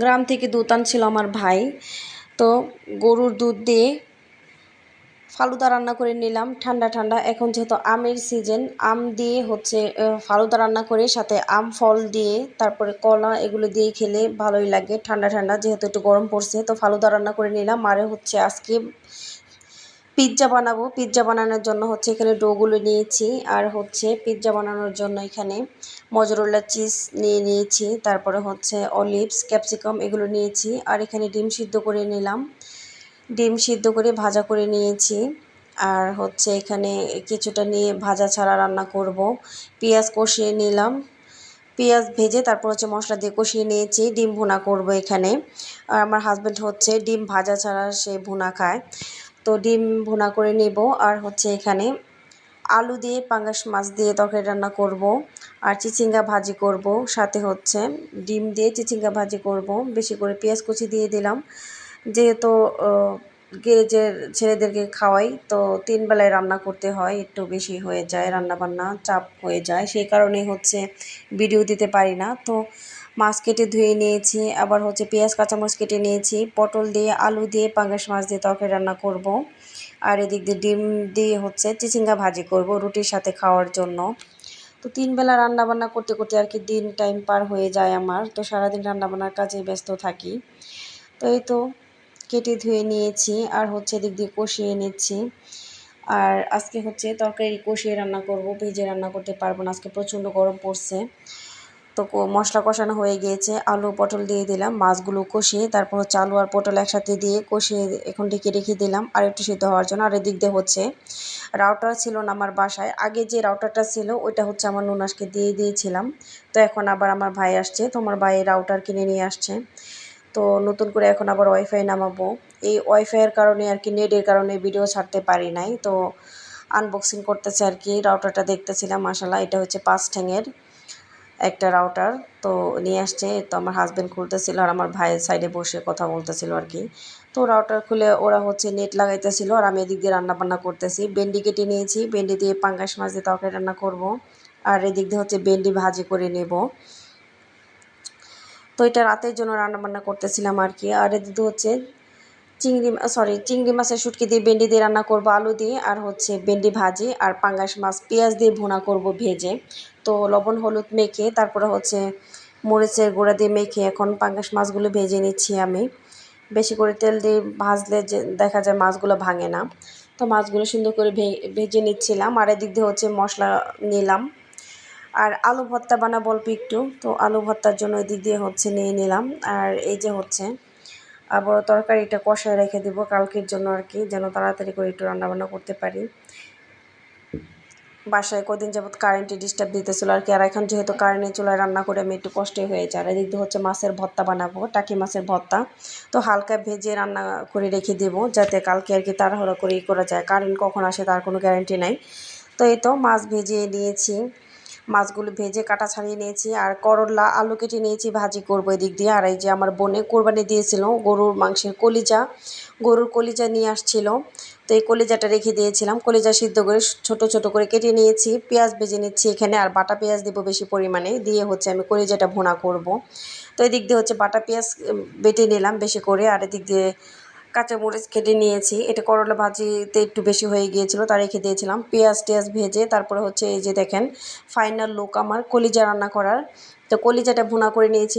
গ্রাম থেকে দুধ আনছিল আমার ভাই। তো গরুর দুধ দিয়ে ফালুদা রান্না করে নিলাম ঠান্ডা ঠান্ডা। এখন যেহেতু আমের সিজন, আম দিয়ে হচ্ছে ফালুদা রান্না করে সাথে আম ফল দিয়ে তারপরে কলা এগুলো দিয়ে খেলে ভালোই লাগে ঠান্ডা ঠান্ডা। যেহেতু একটু গরম পড়ছে তো ফালুদা রান্না করে নিলাম। আরে হচ্ছে আজকে পিৎজা বানাবো। পিৎজা বানানোর জন্য হচ্ছে এখানে ডোগুলো নিয়েছি, আর হচ্ছে পিৎজা বানানোর জন্য এখানে মজরেলা চিজ নিয়ে নিয়েছি, তারপরে হচ্ছে অলিভস ক্যাপসিকাম এগুলো নিয়েছি, আর এখানে ডিম সিদ্ধ করে নিলাম। ডিম সিদ্ধ করে ভাজা করে নিয়েছি। আর হচ্ছে এখানে কিছুটা নিয়ে ভাজা ছাড়া রান্না করব। পেঁয়াজ কষিয়ে নিলাম, পেঁয়াজ ভেজে তারপর হচ্ছে মশলা দিয়ে কষিয়ে নিয়েছি। ডিম ভুনা করব এখানে। আর আমার হাজব্যান্ড হচ্ছে ডিম ভাজা ছাড়া সে ভুনা খায়, তো ডিম ভুনা করে নেব। আর হচ্ছে এখানে আলু দিয়ে পাঙ্গাস মাছ দিয়ে তরকারি রান্না করব, আর চিচিঙ্গা ভাজি করব, সাথে হচ্ছে ডিম দিয়ে চিচিঙ্গা ভাজি করব। বেশি করে পেঁয়াজ কুচি দিয়ে দিলাম, যেহেতু গেজের ছেলেদেরকে খাওয়াই তো 3 বেলায় রান্না করতে হয়, একটু বেশি হয়ে যায়, রান্নাবান্না চাপ হয়ে যায়, সেই কারণেই হচ্ছে ভিডিও দিতে পারি না। তো মাছ কেটে ধুয়ে নিয়েছি, আবার হচ্ছে পেঁয়াজ কাঁচামরিচ কেটে নিয়েছি, পটল দিয়ে আলু দিয়ে পাঙ্গাস মাছ দিয়ে তরকারি রান্না করব। আর এদিক দিয়ে ডিম দিয়ে হচ্ছে চিচিঙ্গা ভাজি করব রুটির সাথে খাওয়ার জন্য। তো 3 বেলা রান্নাবান্না করতে করতে আর কি দিন টাইম পার হয়ে যায় আমার, তো সারাদিন রান্নাবান্নার কাজে ব্যস্ত থাকি। তো এই তো কেটে ধুয়ে নিয়েছি, আর হচ্ছে এদিক দিয়ে কষিয়ে নিচ্ছি। আর আজকে হচ্ছে তরকারি কষিয়ে রান্না করব, ভেজে রান্না করতে পারবো না, আজকে প্রচণ্ড গরম পড়ছে। তো মশলা কষানো হয়ে গিয়েছে, আলু পটল দিয়ে দিলাম, মাছগুলো কষিয়ে তারপর হচ্ছে আলু আর পটল একসাথে দিয়ে কষিয়ে এখন ঢেকে রেখে দিলাম আর একটু সিদ্ধ হওয়ার জন্য। আর এদিক দিয়ে হচ্ছে রাউটার ছিল না আমার বাসায়, আগে যে রাউটারটা ছিল ওইটা হচ্ছে আমার ননাসকে দিয়ে দিয়েছিলাম। তো এখন আবার আমার ভাই আসছে, তো আমার ভাই রাউটার কিনে নিয়ে আসছে। তো নতুন করে এখন আবার ওয়াইফাই নামাবো। এই ওয়াইফাইয়ের কারণে আর কি, নেটের কারণে ভিডিও ছাড়তে পারি নাই। তো আনবক্সিং করতেছে আর কি, রাউটারটা দেখতেছিলাম। মাশাআল্লাহ এটা হচ্ছে 5 ঠ্যাঙের একটা রাউটার, তো নিয়ে আসছে। তো আমার হাজব্যান্ড খুলতেছিল আর আমার ভাইয়ের সাইডে বসে কথা বলতেছিল আর কি। তো রাউটার খুলে ওরা হচ্ছে নেট লাগাইতেছিল, আর আমি এদিক দিয়ে রান্নাবান্না করতেছি। ভেন্ডি কেটে নিয়েছি, ভেন্ডি দিয়ে পাঙ্গাস মাছ দিয়ে তরকারি রান্না করব, আর এদিক দিয়ে হচ্ছে ভেন্ডি ভাজি করে নেব। তো এটা রাতের জন্য রান্নাবান্না করতেছিলাম আর কি। আর এদিকে হচ্ছে চিংড়ি মাছের শুটকি দিয়ে ভেন্ডি দিয়ে রান্না করব আলু দিয়ে, আর হচ্ছে ভেন্ডি ভাজি আর পাঙ্গাস মাছ পেঁয়াজ দিয়ে ভুনা করব ভেজে। তো লবণ হলুদ মেখে তারপরে হচ্ছে মরিচের গুঁড়া দিয়ে মেখে এখন পাঙ্গাস মাছগুলো ভেজে নিচ্ছি আমি। বেশি করে তেল দিয়ে ভাজলে যে দেখা যায় মাছগুলো ভাঙে না। তো মাছগুলো সুন্দর করে ভেজে নিচ্ছিলাম, আর এদিক দিয়ে হচ্ছে মশলা নিলাম। আর আলু ভর্তা বানাবো অল্প একটু, তো আলু ভর্তার জন্য এদিক দিয়ে হচ্ছে নিয়ে নিলাম। আর এই যে হচ্ছে আবার তরকারিটা কষায় রেখে দেবো কালকের জন্য আর কি, যেন তাড়াতাড়ি করে একটু রান্নাবান্না করতে পারি। বাসায় কদিন যাবৎ কারেন্টে ডিস্টার্ব দিতেছিল আর কি, আর এখন যেহেতু কারেন্টের চুলায় রান্না করে আমি একটু কষ্টই হয়ে যায়। আর এদিক দিয়ে হচ্ছে মাছের ভর্তা বানাবো, টাকি মাছের ভর্তা। তো হালকা ভেজে রান্না করে রেখে দেবো, যাতে কালকে আর কি তাড়াহুড়া করেই করা যায়, কারেন্ট কখন আসে তার কোনো গ্যারান্টি নাই। তো এই তো মাছ ভেজে নিয়েছি, মাছগুলো ভেজে কাটা ছাড়িয়ে নিয়েছি, আর করলা আলু কেটে নিয়েছি ভাজি করবো এদিক দিয়ে। আর এই যে আমার বোনে কোরবানি দিয়েছিল গরুর মাংসের কলিজা, গরুর কলিজা নিয়ে আসছিল, তো এই কলিজাটা রেখে দিয়েছিলাম। কলিজা সিদ্ধ করে ছোট ছোট করে কেটে নিয়েছি, পেঁয়াজ ভেজে নিচ্ছি এখানে, আর বাটা পেঁয়াজ দেবো বেশি পরিমাণে, দিয়ে হচ্ছে আমি কলিজাটা ভুনা করব। তো এদিক দিয়ে হচ্ছে বাটা পেঁয়াজ বেটে নিলাম বেশি করে, আর এদিক দিয়ে কাঁচামরিচ কেটে নিয়েছি। এটা করলা ভাজিতে একটু বেশি হয়ে গিয়েছিল, তা রেখে দিয়েছিলাম। পেঁয়াজ টেয়াজ ভেজে তারপরে হচ্ছে এই যে দেখেন ফাইনাল লুক আমার কলিজা রান্না করার। তো কলিজাটা ভুনা করে নিয়েছি।